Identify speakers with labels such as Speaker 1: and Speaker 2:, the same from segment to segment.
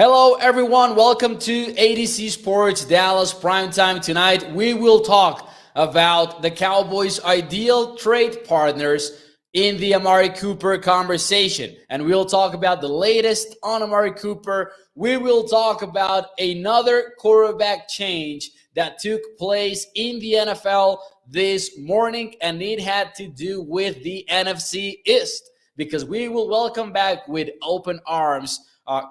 Speaker 1: Hello, everyone. Welcome to ADC Sports Dallas Primetime. Tonight, we will talk about the Cowboys' ideal trade partners in the Amari Cooper conversation. And we'll talk about the latest on Amari Cooper. We will talk about another quarterback change that took place in the NFL this morning, and it had to do with the NFC East, because we will welcome back with open arms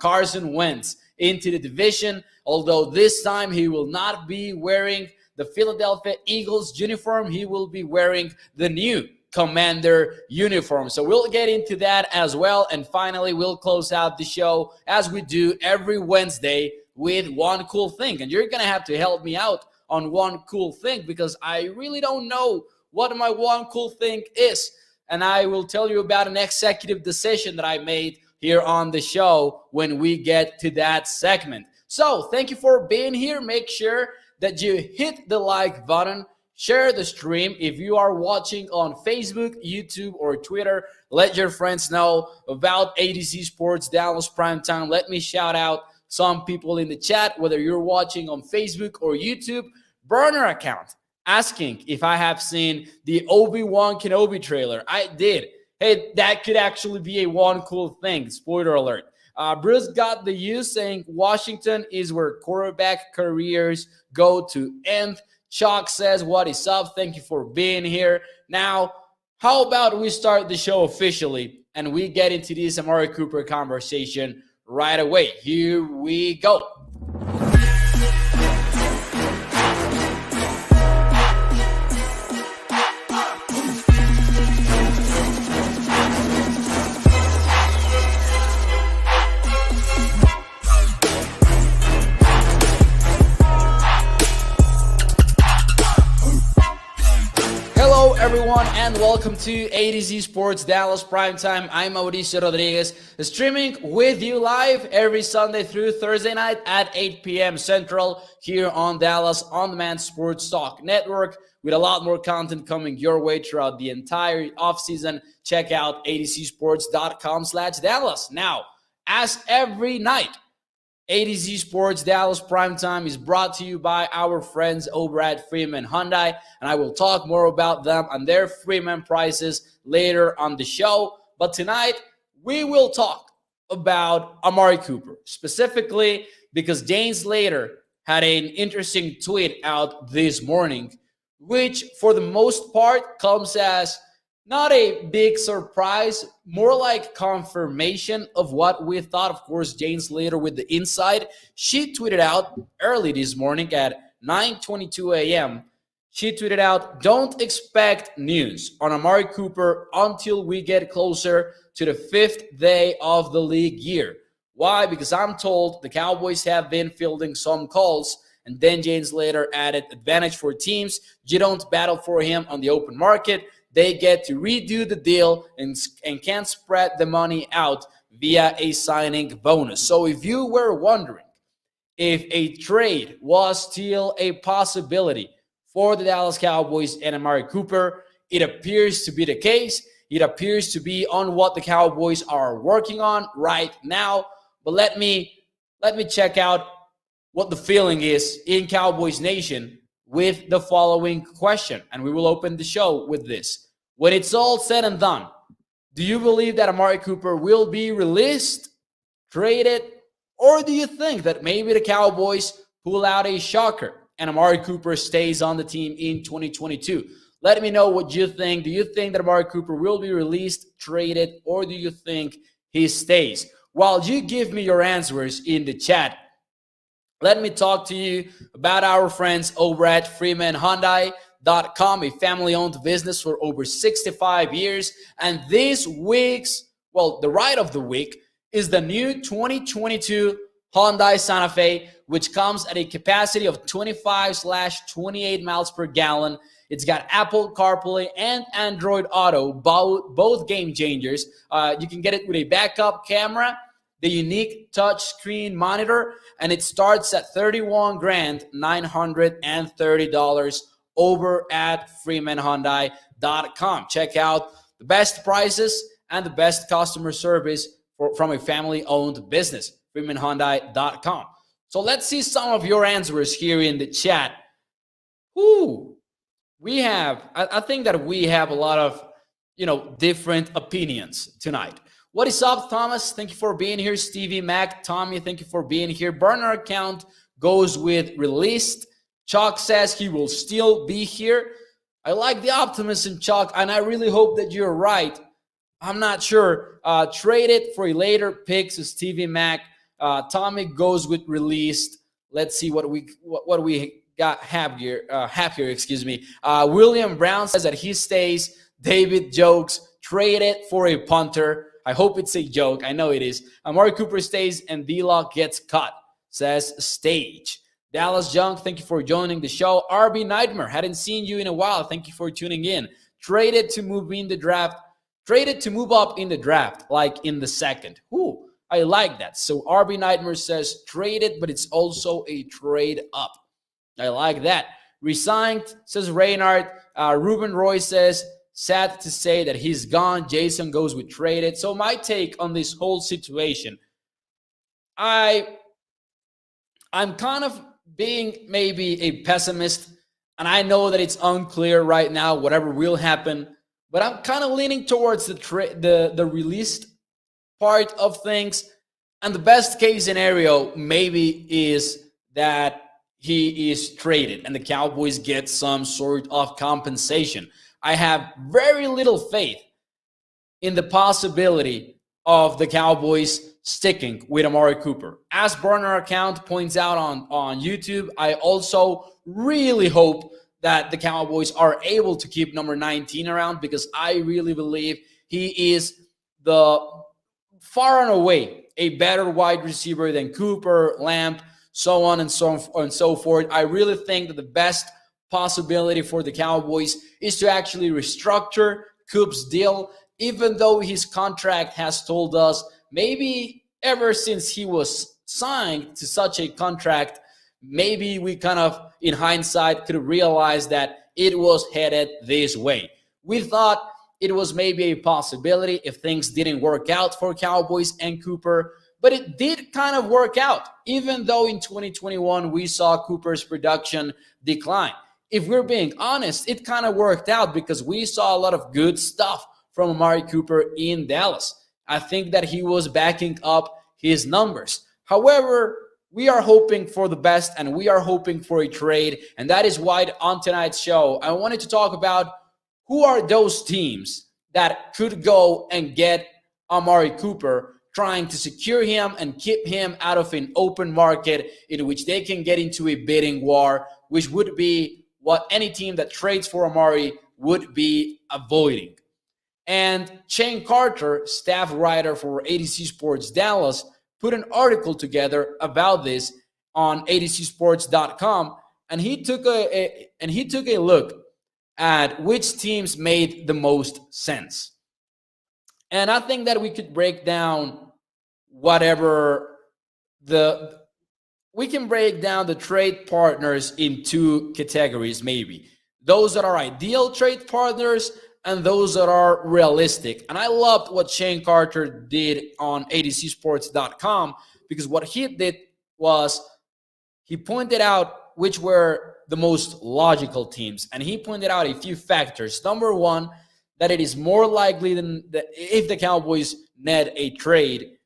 Speaker 1: Carson Wentz into the division, although this time he will not be wearing the Philadelphia Eagles uniform. He will be wearing the new Commander uniform. So we'll get into that as well. And finally, we'll close out the show as we do every Wednesday with one cool thing. And you're going to have to help me out on one cool thing, because I really don't know what my one cool thing is. And I will tell you about an executive decision that I made here on the show when we get to that segment. So thank you for being here. Make sure that you hit the like button, share the stream. If you are watching on Facebook, YouTube, or Twitter, let your friends know about ADC Sports Dallas Primetime. Let me shout out some people in the chat, whether you're watching on Facebook or YouTube. Burner account asking if I have seen the Obi-Wan Kenobi trailer. I did. Hey, that could actually be a one cool thing. Spoiler alert. Bruce got the use saying Washington is where quarterback careers go to end. Chuck says, what is up? Thank you for being here. Now, how about we start the show officially and we get into this Amari Cooper conversation right away. Here we go. Everyone, and welcome to ADC Sports Dallas Primetime. I'm Mauricio Rodríguez, streaming with you live every Sunday through Thursday night at 8 p.m. Central here on Dallas On Demand Sports Talk Network, with a lot more content coming your way throughout the entire offseason. Check out adcsports.com/Dallas. Now, as every night, ADC Sports Dallas Primetime is brought to you by our friends over at Freeman Hyundai, and I will talk more about them and their Freeman prices later on the show. But tonight, we will talk about Amari Cooper, specifically because Jane Slater had an interesting tweet out this morning, which for the most part comes as not a big surprise, more like confirmation of what we thought. Of course, Jane Slater with the inside. She tweeted out early this morning at 9:22 a.m. She tweeted out, "Don't expect news on Amari Cooper until we get closer to the 5th day of the league year." Why? Because I'm told the Cowboys have been fielding some calls. And then Jane Slater added, advantage for teams. You don't battle for him on the open market. They get to redo the deal and can spread the money out via a signing bonus. So if you were wondering if a trade was still a possibility for the Dallas Cowboys and Amari Cooper, it appears to be the case. It appears to be on what the Cowboys are working on right now. But let me check out what the feeling is in Cowboys Nation with the following question. And we will open the show with this. When it's all said and done, do you believe that Amari Cooper will be released, traded, or do you think that maybe the Cowboys pull out a shocker and Amari Cooper stays on the team in 2022? Let me know what you think. Do you think that Amari Cooper will be released, traded, or do you think he stays? While you give me your answers in the chat, let me talk to you about our friends over at Freeman Hyundai. A family-owned business for over 65 years. And this week's, the ride of the week is the new 2022 Hyundai Santa Fe, which comes at a capacity of 25/28 miles per gallon. It's got Apple CarPlay and Android Auto, both game changers. You can get it with a backup camera, the unique touchscreen monitor, and it starts at $31,930 over at freemanhyundai.com. Check out the best prices and the best customer service from a family-owned business. freemanhyundai.com. So let's see some of your answers here in the chat. Ooh, I think that we have a lot of, different opinions tonight. What is up, Thomas? Thank you for being here. Stevie Mac, Tommy, thank you for being here. Burner account goes with released. Chuck says he will still be here. I like the optimism, Chuck, and I really hope that you're right. I'm not sure. Trade it for a later pick, so Stevie Mac. Tommy goes with released. Let's see what we have here. Excuse me. William Brown says that he stays. David jokes. Trade it for a punter. I hope it's a joke. I know it is. Amari Cooper stays and D-Lock gets cut, says Stage. Dallas Young, thank you for joining the show. RB Nightmare, hadn't seen you in a while. Thank you for tuning in. Traded to move in the draft. Traded to move up in the draft, like in the second. Ooh, I like that. So RB Nightmare says traded, but it's also a trade up. I like that. Resigned, says Reynard. Ruben Roy says, sad to say that he's gone. Jason goes with traded. So my take on this whole situation, I'm kind of being maybe a pessimist, and I know that it's unclear right now whatever will happen, but I'm kind of leaning towards the released part of things, and the best case scenario maybe is that he is traded and the Cowboys get some sort of compensation. I have very little faith in the possibility of the Cowboys sticking with Amari Cooper. As Burner account points out on YouTube, I also really hope that the Cowboys are able to keep number 19 around, because I really believe he is the far and away a better wide receiver than Cooper, Lamb, so on and so forth. I really think that the best possibility for the Cowboys is to actually restructure Coop's deal, even though his contract has told us, maybe ever since he was signed to such a contract, maybe we kind of, in hindsight, could have realized that it was headed this way. We thought it was maybe a possibility if things didn't work out for Cowboys and Cooper, but it did kind of work out, even though in 2021 we saw Cooper's production decline. If we're being honest, it kind of worked out because we saw a lot of good stuff from Amari Cooper in Dallas. I think that he was backing up his numbers. However, we are hoping for the best, and we are hoping for a trade, and that is why on tonight's show, I wanted to talk about who are those teams that could go and get Amari Cooper, trying to secure him and keep him out of an open market in which they can get into a bidding war, which would be what any team that trades for Amari would be avoiding. And Shane Carter, staff writer for ADC Sports Dallas, put an article together about this on adcsports.com, and he took a look at which teams made the most sense. And I think that we could break down the trade partners in two categories, maybe. Those that are ideal trade partners and those that are realistic. And I loved what Shane Carter did on adcsports.com, because what he did was he pointed out which were the most logical teams. And he pointed out a few factors. Number one, that it is more likely than that if the Cowboys net a trade,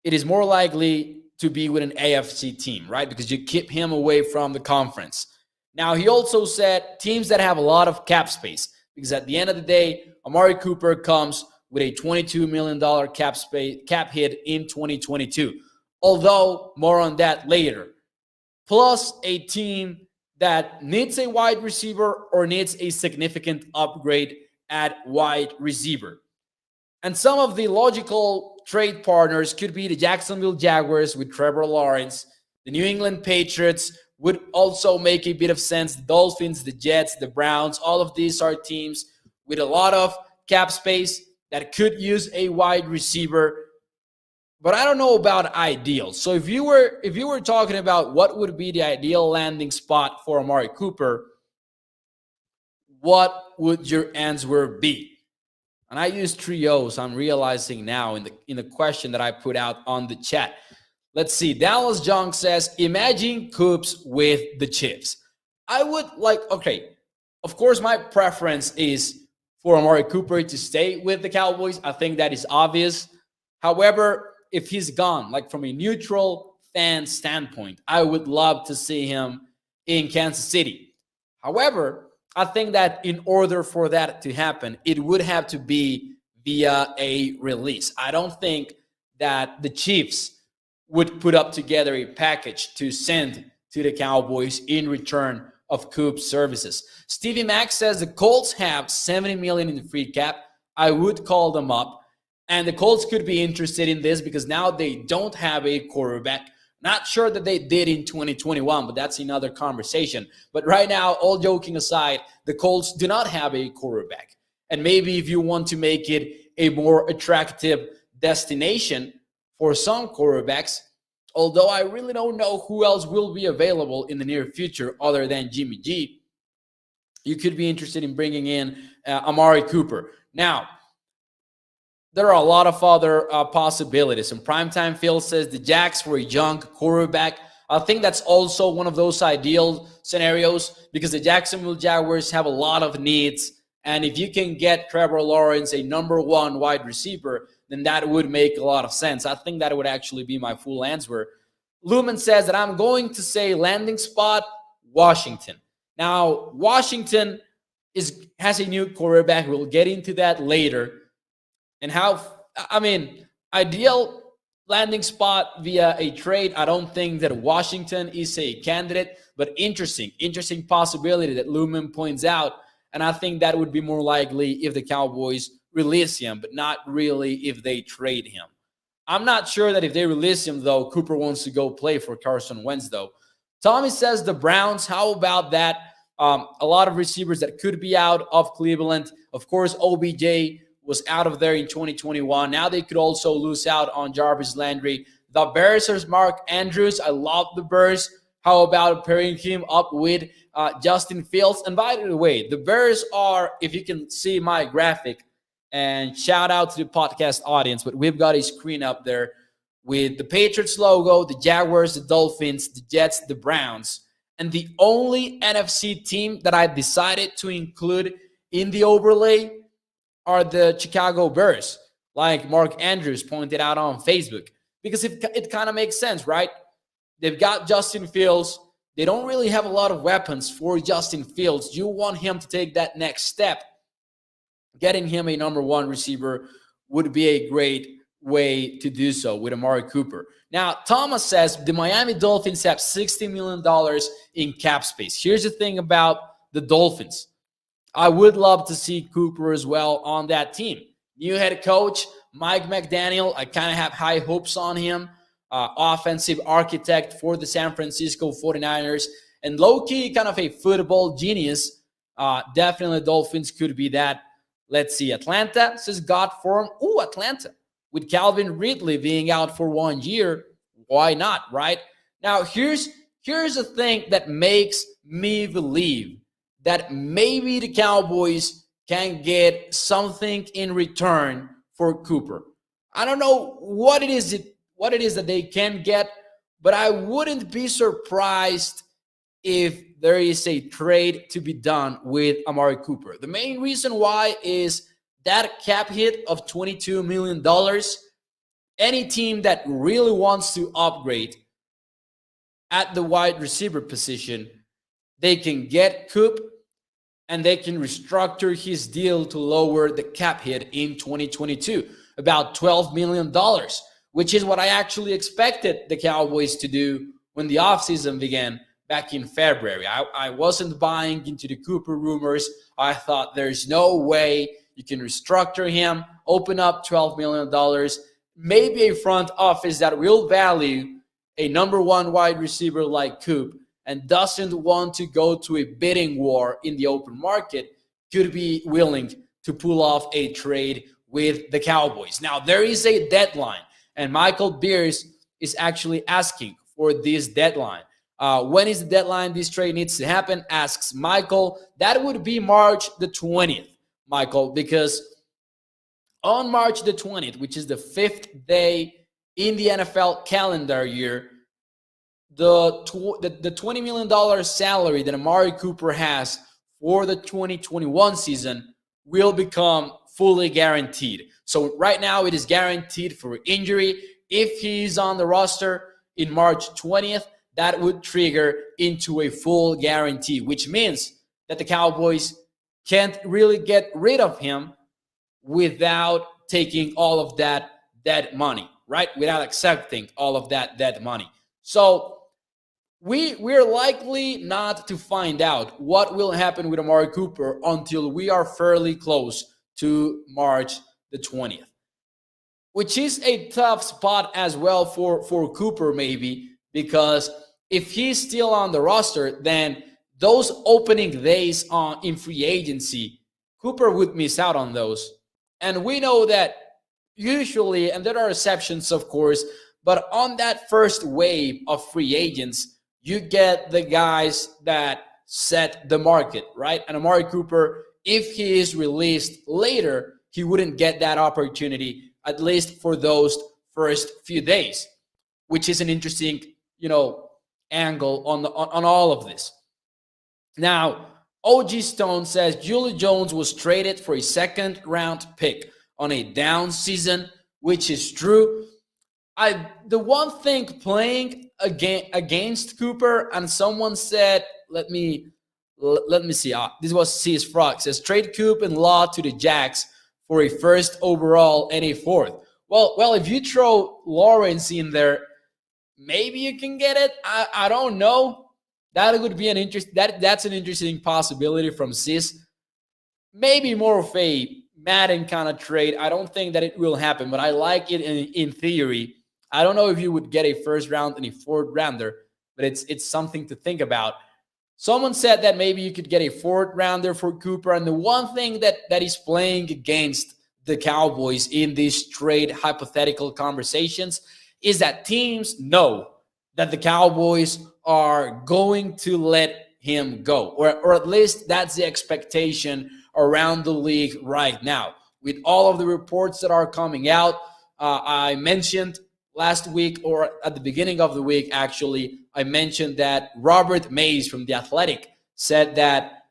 Speaker 1: it is more likely to be with an AFC team, right? Because you keep him away from the conference. Now, he also said teams that have a lot of cap space, because at the end of the day, Amari Cooper comes with a $22 million cap hit in 2022. Although, more on that later. Plus a team that needs a wide receiver or needs a significant upgrade at wide receiver. And some of the logical trade partners could be the Jacksonville Jaguars with Trevor Lawrence. The New England Patriots would also make a bit of sense. The Dolphins, the Jets, the Browns, all of these are teams with a lot of cap space that could use a wide receiver. But I don't know about ideal. So if you were talking about what would be the ideal landing spot for Amari Cooper, what would your answer be? And I use 3 O's, I'm realizing now in the question that I put out on the chat. Let's see. Dallas Junk says, imagine Coops with the Chiefs. I would like, okay, of course, my preference is for Amari Cooper to stay with the Cowboys. I think that is obvious. However, if he's gone, like from a neutral fan standpoint, I would love to see him in Kansas City. However, I think that in order for that to happen, it would have to be via a release. I don't think that the Chiefs would put up together a package to send to the Cowboys in return of Coop's services. Stevie Mack says the Colts have $70 million in the free cap. I would call them up. And the Colts could be interested in this because now they don't have a quarterback. Not sure that they did in 2021, but that's another conversation. But right now, all joking aside, the Colts do not have a quarterback. And maybe if you want to make it a more attractive destination for some quarterbacks, although I really don't know who else will be available in the near future other than Jimmy G, you could be interested in bringing in Amari Cooper. Now, there are a lot of other possibilities. And Primetime Phil says the Jacks for a young quarterback. I think that's also one of those ideal scenarios because the Jacksonville Jaguars have a lot of needs. And if you can get Trevor Lawrence, a number one wide receiver, then that would make a lot of sense. I think that would actually be my full answer. Lumen says that I'm going to say landing spot, Washington. Now, Washington has a new quarterback. We'll get into that later. And ideal landing spot via a trade. I don't think that Washington is a candidate, but interesting possibility that Lumen points out. And I think that would be more likely if the Cowboys release him, but not really if they trade him. I'm not sure that if they release him, though, Cooper wants to go play for Carson Wentz, though. Tommy says the Browns, how about that? A lot of receivers that could be out of Cleveland. Of course, OBJ was out of there in 2021. Now they could also lose out on Jarvis Landry. The Bears are Mark Andrews. I love the Bears. How about pairing him up with Justin Fields? And by the way, the Bears are, if you can see my graphic, and shout out to the podcast audience, but we've got a screen up there with the Patriots logo, the Jaguars, the Dolphins, the Jets, the Browns. And the only NFC team that I decided to include in the overlay are the Chicago Bears, like Mark Andrews pointed out on Facebook, because it kind of makes sense, right? They've got Justin Fields. They don't really have a lot of weapons for Justin Fields. You want him to take that next step. Getting him a number one receiver would be a great way to do so with Amari Cooper. Now, Thomas says the Miami Dolphins have $60 million in cap space. Here's the thing about the Dolphins. I would love to see Cooper as well on that team. New head coach, Mike McDaniel. I kind of have high hopes on him. Offensive architect for the San Francisco 49ers. And low-key, kind of a football genius. Definitely Dolphins could be that. Let's see. Atlanta says God form. Ooh, Atlanta. With Calvin Ridley being out for 1 year, why not, right? Now, here's the thing that makes me believe that maybe the Cowboys can get something in return for Cooper. I don't know what it is that they can get, but I wouldn't be surprised if there is a trade to be done with Amari Cooper. The main reason why is that cap hit of $22 million. Any team that really wants to upgrade at the wide receiver position, they can get Coop and they can restructure his deal to lower the cap hit in 2022, about $12 million, which is what I actually expected the Cowboys to do when the offseason began back in February. I wasn't buying into the Cooper rumors. I thought there's no way you can restructure him, open up $12 million, maybe a front office that will value a number one wide receiver like Coop and doesn't want to go to a bidding war in the open market could be willing to pull off a trade with the Cowboys. Now, there is a deadline, and Michael Beers is actually asking for this deadline. When is the deadline this trade needs to happen? Asks Michael. That would be March the 20th, Michael, because on March the 20th, which is the 5th day in the NFL calendar year, the $20 million salary that Amari Cooper has for the 2021 season will become fully guaranteed. So right now it is guaranteed for injury. If he's on the roster in March 20th, that would trigger into a full guarantee, which means that the Cowboys can't really get rid of him without taking all of that dead money, right? Without accepting all of that dead money. So we're likely not to find out what will happen with Amari Cooper until we are fairly close to March the 20th, which is a tough spot as well for Cooper, maybe, because if he's still on the roster, then those opening days in free agency, Cooper would miss out on those. And we know that usually, and there are exceptions, of course, but on that first wave of free agents, you get the guys that set the market, right? And Amari Cooper, if he is released later, he wouldn't get that opportunity, at least for those first few days, which is an interesting, angle on all of this. Now, OG Stone says Julio Jones was traded for a second-round pick on a down season, which is true. The one thing playing against Cooper, and someone said, let me see. This was CS Frog, says trade Coop and Law to the Jags for a first overall and a fourth. Well, if you throw Lawrence in there, maybe you can get it. I don't know. That would be that's an interesting possibility from Sis. Maybe more of a Madden kind of trade. I don't think that it will happen, but I like it in theory. I don't know if you would get a first round and a fourth rounder, but it's something to think about. Someone said that maybe you could get a fourth rounder for Cooper. And the one thing that is playing against the Cowboys in these trade hypothetical conversations is that teams know that the Cowboys are going to let him go, or at least that's the expectation around the league right now. With all of the reports that are coming out, I mentioned last week, or at the beginning of the week, actually, I mentioned that Robert Mays from The Athletic said that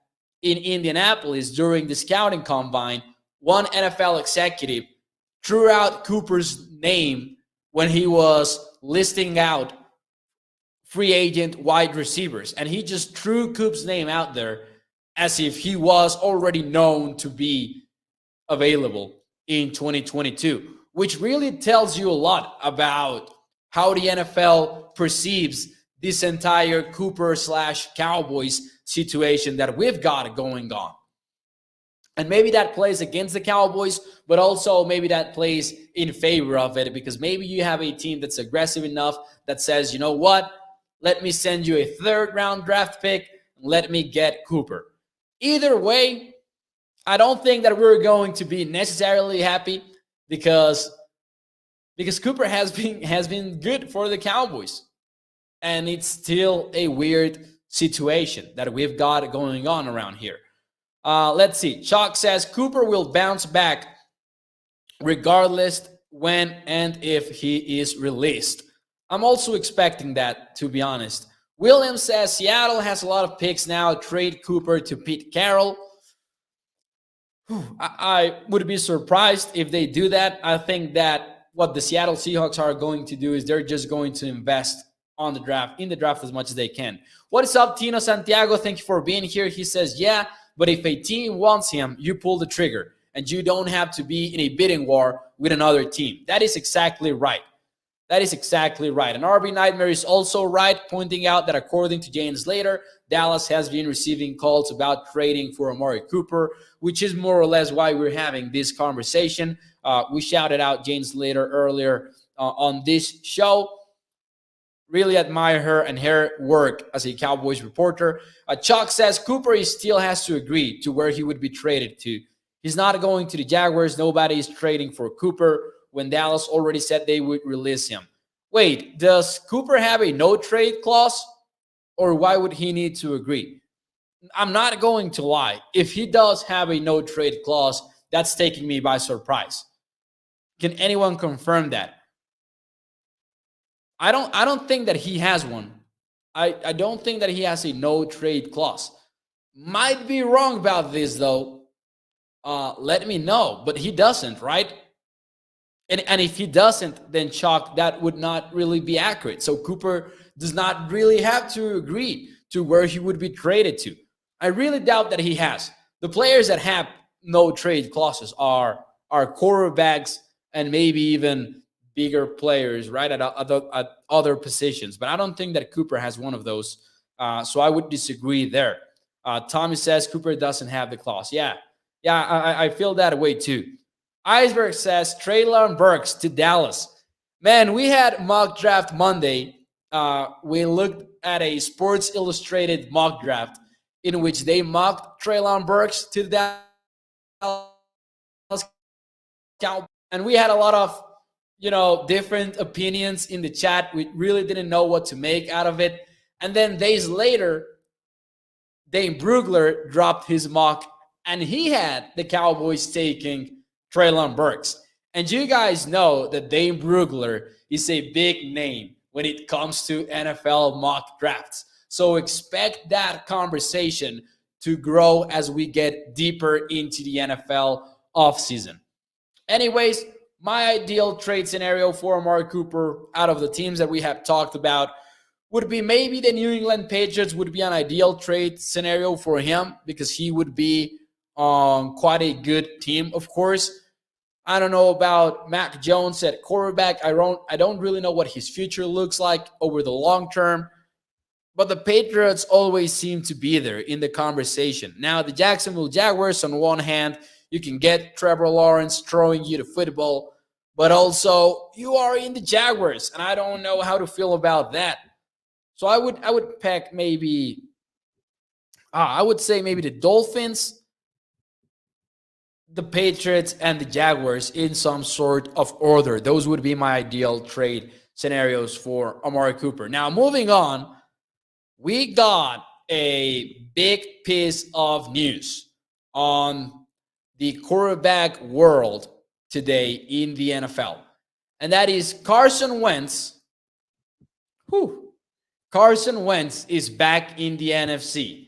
Speaker 1: in Indianapolis during the scouting combine, one NFL executive threw out Cooper's name when he was listing out free agent wide receivers. And he just threw Coop's name out there as if he was already known to be available in 2022. Which really tells you a lot about how the NFL perceives this entire Cooper/Cowboys situation that we've got going on. And maybe that plays against the Cowboys, but also maybe that plays in favor of it, because maybe you have a team that's aggressive enough that says, you know what, let me send you a third-round draft pick, and let me get Cooper. Either way, I don't think that we're going to be necessarily happy, because Cooper has been good for the Cowboys. And it's still a weird situation that we've got going on around here. Let's see. Chalk says Cooper will bounce back regardless when and if he is released. I'm also expecting that, to be honest. William says Seattle has a lot of picks now. Trade Cooper to Pete Carroll. I would be surprised if they do that. I think that what the Seattle Seahawks are going to do is they're just going to invest in the draft as much as they can. What is up, Tino Santiago? Thank you for being here. He says, yeah, but if a team wants him, you pull the trigger, and you don't have to be in a bidding war with another team. That is exactly right. That is exactly right. And RB Nightmare is also right, pointing out that according to Jane Slater, Dallas has been receiving calls about trading for Amari Cooper, which is more or less why we're having this conversation. We shouted out Jane Slater earlier on this show. Really admire her and her work as a Cowboys reporter. Chuck says Cooper still has to agree to where he would be traded to. He's not going to the Jaguars. Nobody is trading for Cooper when Dallas already said they would release him. Wait, does Cooper have a no-trade clause? Or why would he need to agree? I'm not going to lie. If he does have a no-trade clause, that's taking me by surprise. Can anyone confirm that? I don't think that he has one. I don't think that he has a no trade clause. Might be wrong about this though. Let me know, but he doesn't, right? And if he doesn't, then Chalk, that would not really be accurate. So Cooper does not really have to agree to where he would be traded to. I really doubt that he has. The players that have no trade clauses are quarterbacks and maybe even bigger players, right, at other positions. But I don't think that Cooper has one of those. So I would disagree there. Tommy says Cooper doesn't have the clause. Yeah, I feel that way too. Iceberg says Treylon Burks to Dallas. Man, we had mock draft Monday. We looked at a Sports Illustrated mock draft in which they mocked Treylon Burks to the Dallas Cowboys. And we had a lot of, different opinions in the chat. We really didn't know what to make out of it. And then days later, Dane Brugler dropped his mock, and he had the Cowboys taking Treylon Burks. And you guys know that Dane Brugler is a big name when it comes to NFL mock drafts. So expect that conversation to grow as we get deeper into the NFL offseason. Anyways, my ideal trade scenario for Amari Cooper out of the teams that we have talked about would be maybe the New England Patriots would be an ideal trade scenario for him because he would be on quite a good team, of course. I don't know about Mac Jones at quarterback. I don't really know what his future looks like over the long term. But the Patriots always seem to be there in the conversation. Now, the Jacksonville Jaguars, on one hand, you can get Trevor Lawrence throwing you the football, but also you are in the Jaguars, and I don't know how to feel about that. So I would pick maybe, I would say maybe the Dolphins, the Patriots, and the Jaguars in some sort of order. Those would be my ideal trade scenarios for Amari Cooper. Now, moving on, we got a big piece of news on the quarterback world today in the NFL. And that is Carson Wentz. Carson Wentz is back in the NFC.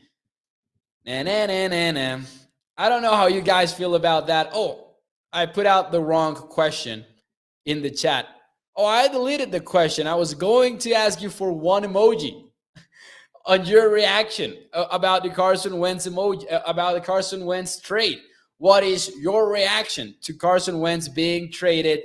Speaker 1: I don't know how you guys feel about that. Oh, I put out the wrong question in the chat. Oh, I deleted the question. I was going to ask you for one emoji on your reaction about the Carson Wentz emoji, about the Carson Wentz trade. What is your reaction to Carson Wentz being traded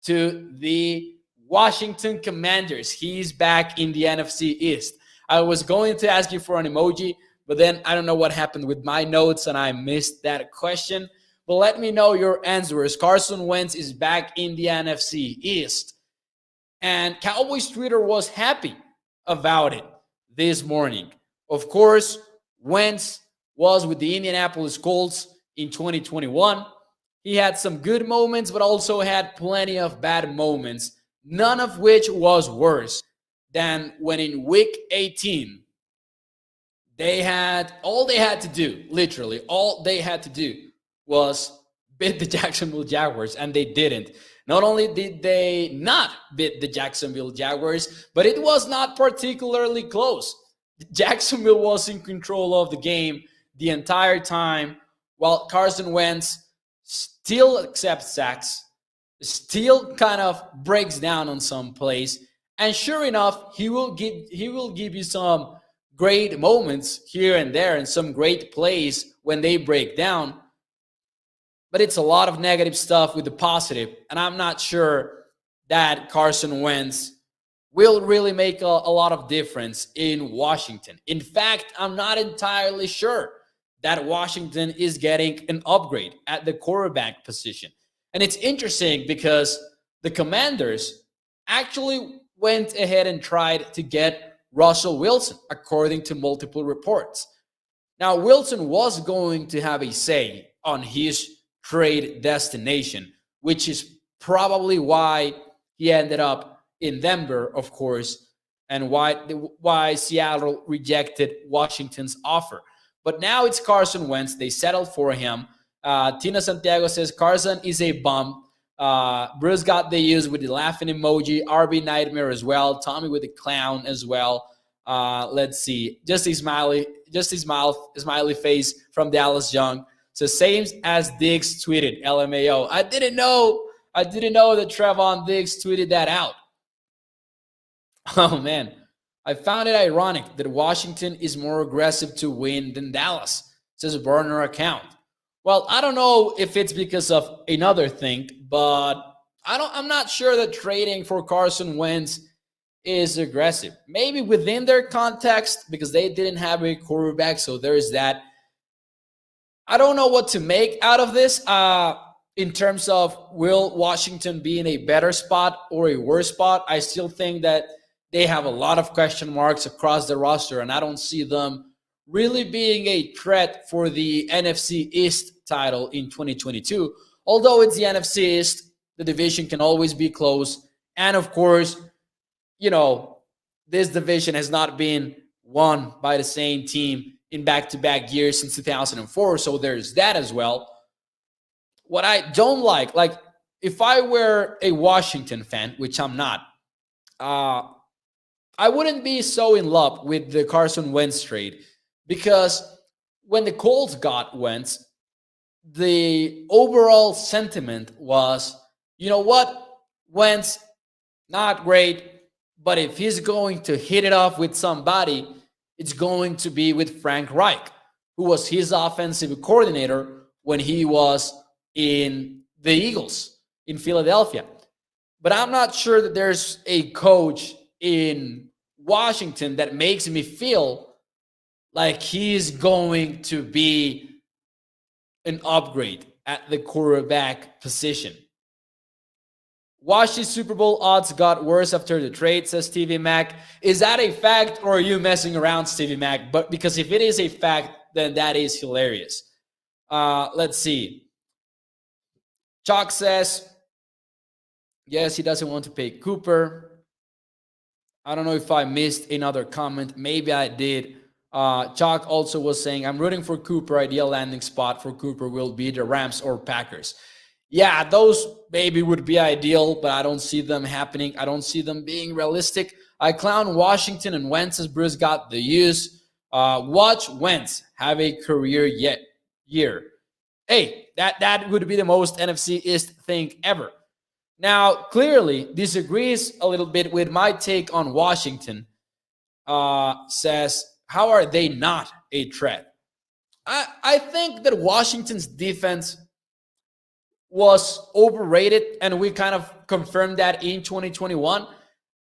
Speaker 1: to the Washington Commanders? He's back in the NFC East. I was going to ask you for an emoji, but then I don't know what happened with my notes and I missed that question. But let me know your answers. Carson Wentz is back in the NFC East. And Cowboys Twitter was happy about it this morning. Of course, Wentz was with the Indianapolis Colts in 2021. He had some good moments, but also had plenty of bad moments, none of which was worse than when in week 18, all they had to do, literally, all they had to do was beat the Jacksonville Jaguars, and they didn't. Not only did they not beat the Jacksonville Jaguars, but it was not particularly close. Jacksonville was in control of the game the entire time, while Carson Wentz still accepts sacks, still kind of breaks down on some plays, and sure enough, he will give you some great moments here and there and some great plays when they break down. But it's a lot of negative stuff with the positive, and I'm not sure that Carson Wentz will really make a lot of difference in Washington. In fact, I'm not entirely sure that Washington is getting an upgrade at the quarterback position. And it's interesting because the Commanders actually went ahead and tried to get Russell Wilson, according to multiple reports. Now, Wilson was going to have a say on his trade destination, which is probably why he ended up in Denver, of course, and why Seattle rejected Washington's offer. But now it's Carson Wentz. They settled for him. Tina Santiago says Carson is a bum. Bruce got the use with the laughing emoji. RB Nightmare as well. Tommy with the clown as well. Let's see. Just a smiley face from Dallas Young. So same as Diggs tweeted. LMAO. I didn't know that Trevon Diggs tweeted that out. Oh man. I found it ironic that Washington is more aggressive to win than Dallas, says a burner account. Well, I don't know if it's because of another thing, but I'm not sure that trading for Carson Wentz is aggressive. Maybe within their context, because they didn't have a quarterback, so there's that. I don't know what to make out of this in terms of will Washington be in a better spot or a worse spot. I still think that they have a lot of question marks across the roster, and I don't see them really being a threat for the NFC East title in 2022. Although it's the NFC East, the division can always be close. And of course, this division has not been won by the same team in back-to-back years since 2004. So there's that as well. What I don't like if I were a Washington fan, which I'm not, I wouldn't be so in love with the Carson Wentz trade, because when the Colts got Wentz, the overall sentiment was, you know what, Wentz, not great, but if he's going to hit it off with somebody, it's going to be with Frank Reich, who was his offensive coordinator when he was in the Eagles in Philadelphia. But I'm not sure that there's a coach in Washington that makes me feel like he's going to be an upgrade at the quarterback position. Washington Super Bowl odds got worse after the trade, says Stevie Mac. Is that a fact, or are you messing around, Stevie Mac? But because if it is a fact, then that is hilarious. Let's see. Chalk says, yes, he doesn't want to pay Cooper. I don't know if I missed another comment. Maybe I did. Chalk also was saying, I'm rooting for Cooper. Ideal landing spot for Cooper will be the Rams or Packers. Yeah, those maybe would be ideal, but I don't see them happening. I don't see them being realistic. I clown Washington and Wentz as Bruce got the use. Watch Wentz have a career year. Hey, that would be the most NFC East thing ever. Now, clearly disagrees a little bit with my take on Washington. Says, how are they not a threat? I think that Washington's defense was overrated, and we kind of confirmed that in 2021.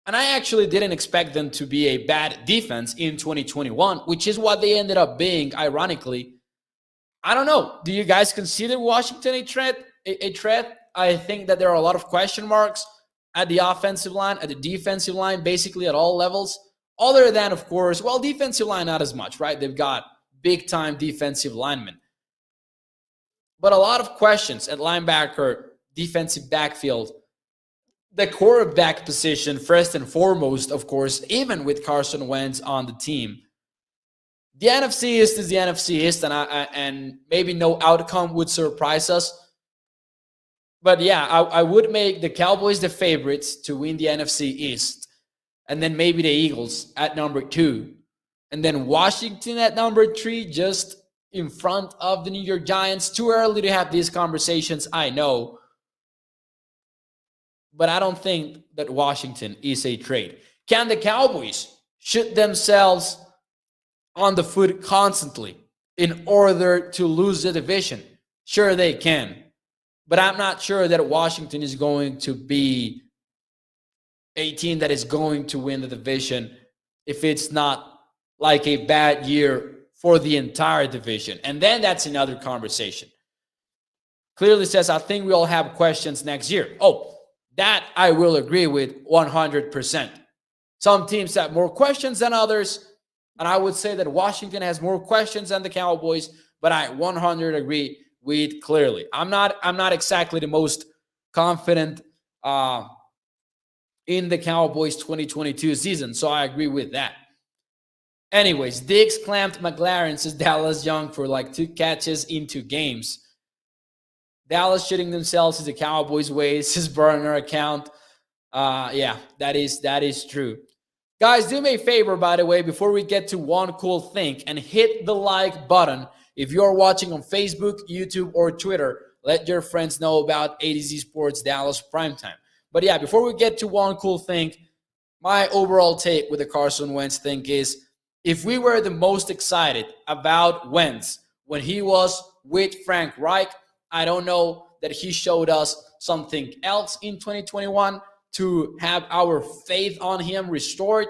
Speaker 1: And I actually didn't expect them to be a bad defense in 2021, which is what they ended up being, ironically. I don't know. Do you guys consider Washington a threat? A threat? I think that there are a lot of question marks at the offensive line, at the defensive line, basically at all levels. Other than, of course, well, defensive line, not as much, right? They've got big-time defensive linemen. But a lot of questions at linebacker, defensive backfield. The quarterback position, first and foremost, of course, even with Carson Wentz on the team. The NFC East is the NFC East, and maybe no outcome would surprise us. But yeah, I would make the Cowboys the favorites to win the NFC East. And then maybe the Eagles at number 2. And then Washington at number 3, just in front of the New York Giants. Too early to have these conversations, I know. But I don't think that Washington is a trade. Can the Cowboys shoot themselves on the foot constantly in order to lose the division? Sure, they can. But I'm not sure that Washington is going to be a team that is going to win the division if it's not like a bad year for the entire division. And then that's another conversation. Clearly says, I think we all have questions next year. Oh, that I will agree with 100%. Some teams have more questions than others. And I would say that Washington has more questions than the Cowboys, but I 100 agree with clearly. I'm not exactly the most confident in the Cowboys 2022 season, so I agree with that. Anyways, Diggs clamped McLaren, says Dallas Young, for like 2 catches in 2 games. Dallas shitting themselves is the Cowboys' ways, his burner account. Yeah, that is true. Guys, do me a favor, by the way, before we get to one cool thing, and hit the like button. If you're watching on Facebook, YouTube, or Twitter, let your friends know about A to Z Sports Dallas Primetime. But yeah, before we get to one cool thing, my overall take with the Carson Wentz thing is, if we were the most excited about Wentz when he was with Frank Reich, I don't know that he showed us something else in 2021 to have our faith on him restored.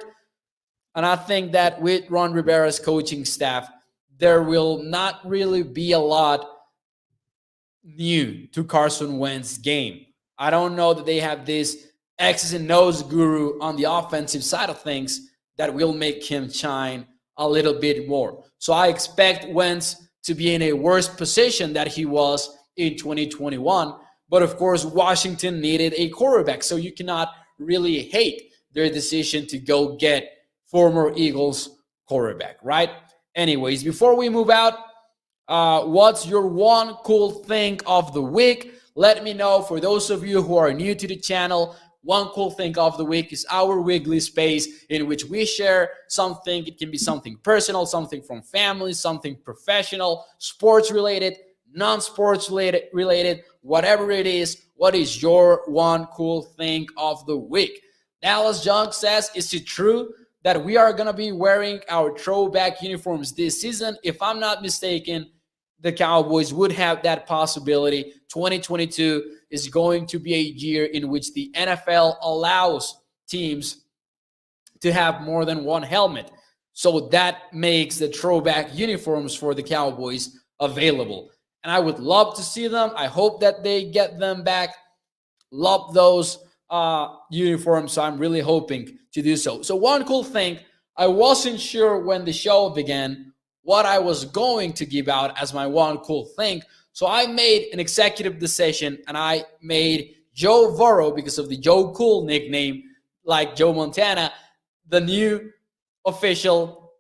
Speaker 1: And I think that with Ron Rivera's coaching staff, there will not really be a lot new to Carson Wentz's game. I don't know that they have this X's and O's guru on the offensive side of things that will make him shine a little bit more. So I expect Wentz to be in a worse position that he was in 2021. But of course, Washington needed a quarterback. So you cannot really hate their decision to go get former Eagles quarterback, right? Anyways, before we move out, what's your one cool thing of the week? Let me know. For those of you who are new to the channel, one cool thing of the week is our Wiggly space, in which we share something. It can be something personal, something from family, something professional, sports related, non-sports related, whatever it is. What is your one cool thing of the week? Dallas Junk says, is it true that we are going to be wearing our throwback uniforms this season? If I'm not mistaken, the Cowboys would have that possibility. 2022 is going to be a year in which the NFL allows teams to have more than one helmet. So that makes the throwback uniforms for the Cowboys available. And I would love to see them. I hope that they get them back. Love those uniforms. So I'm really hoping to do so. So one cool thing, I wasn't sure when the show began what I was going to give out as my one cool thing. So I made an executive decision, and I made Joe Burrow, because of the Joe Cool nickname, like Joe Montana, the new official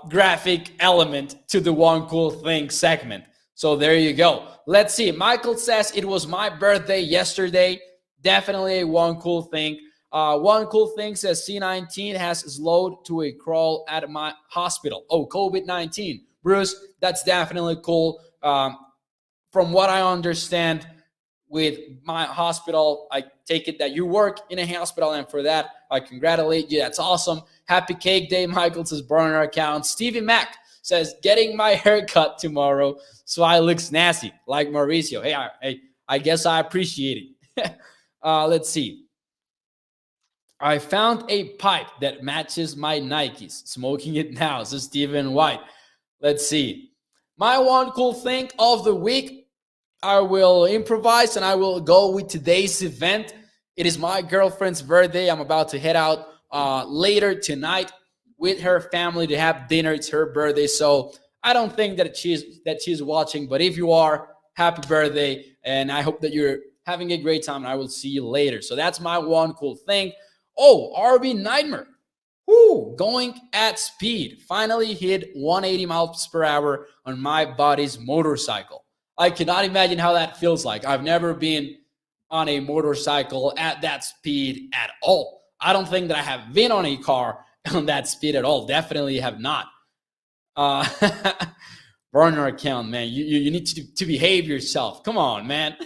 Speaker 1: graphic element to the one cool thing segment. So there you go. Let's see. Michael says it was my birthday yesterday. Definitely a one cool thing. One cool thing says C19 has slowed to a crawl at my hospital. Oh, COVID-19. Bruce, that's definitely cool. From what I understand with my hospital, I take it that you work in a hospital, and for that, I congratulate you. That's awesome. Happy Cake Day, Michael says, burner account. Stevie Mac says, getting my hair cut tomorrow so I look snazzy like Mauricio. Hey, I guess I appreciate it. Let's see. I found a pipe that matches my Nikes. Smoking it now, says Stephen White. Let's see. My one cool thing of the week, I will improvise and I will go with today's event. It is my girlfriend's birthday. I'm about to head out later tonight with her family to have dinner. It's her birthday, so I don't think that she's watching. But if you are, happy birthday, and I hope that you're having a great time. And I will see you later. So that's my one cool thing. Oh, RB Nightmare. Woo, going at speed. Finally hit 180 miles per hour on my buddy's motorcycle. I cannot imagine how that feels like. I've never been on a motorcycle at that speed at all. I don't think that I have been on a car on that speed at all. Definitely have not. Burner account, man. You need to behave yourself. Come on, man.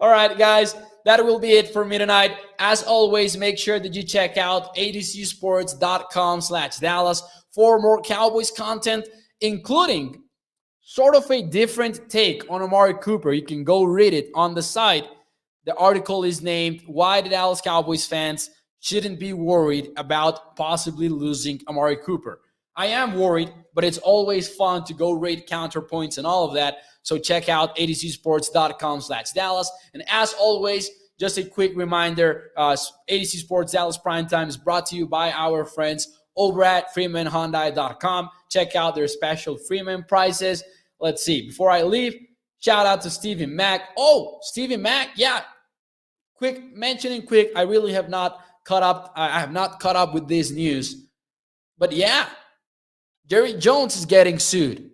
Speaker 1: All right, guys. That will be it for me tonight. As always, make sure that you check out atcsports.com/Dallas for more Cowboys content, including sort of a different take on Amari Cooper. You can go read it on the site. The article is named Why the Dallas Cowboys Fans Shouldn't Be Worried About Possibly Losing Amari Cooper. I am worried, but it's always fun to go rate counterpoints and all of that. So check out atcsports.com/Dallas. And as always, just a quick reminder, ADC Sports Dallas Primetime is brought to you by our friends over at freemanhyundai.com. Check out their special Freeman prices. Let's see. Before I leave, shout out to Stevie Mac. Oh, Stevie Mac, yeah. Quick. I really have not caught up. I have not caught up with this news. But yeah, Jerry Jones is getting sued.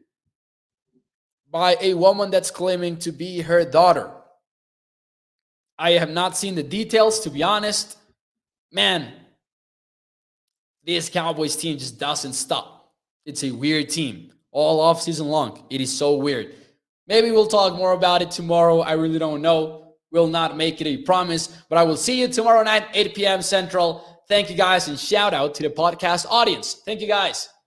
Speaker 1: by a woman that's claiming to be her daughter. I have not seen the details, to be honest. Man, this Cowboys team just doesn't stop. It's a weird team all off season long. It is so weird. Maybe we'll talk more about it tomorrow. I really don't know. We'll not make it a promise, but I will see you tomorrow night, 8 p.m. Central. Thank you guys, and shout out to the podcast audience. Thank you guys.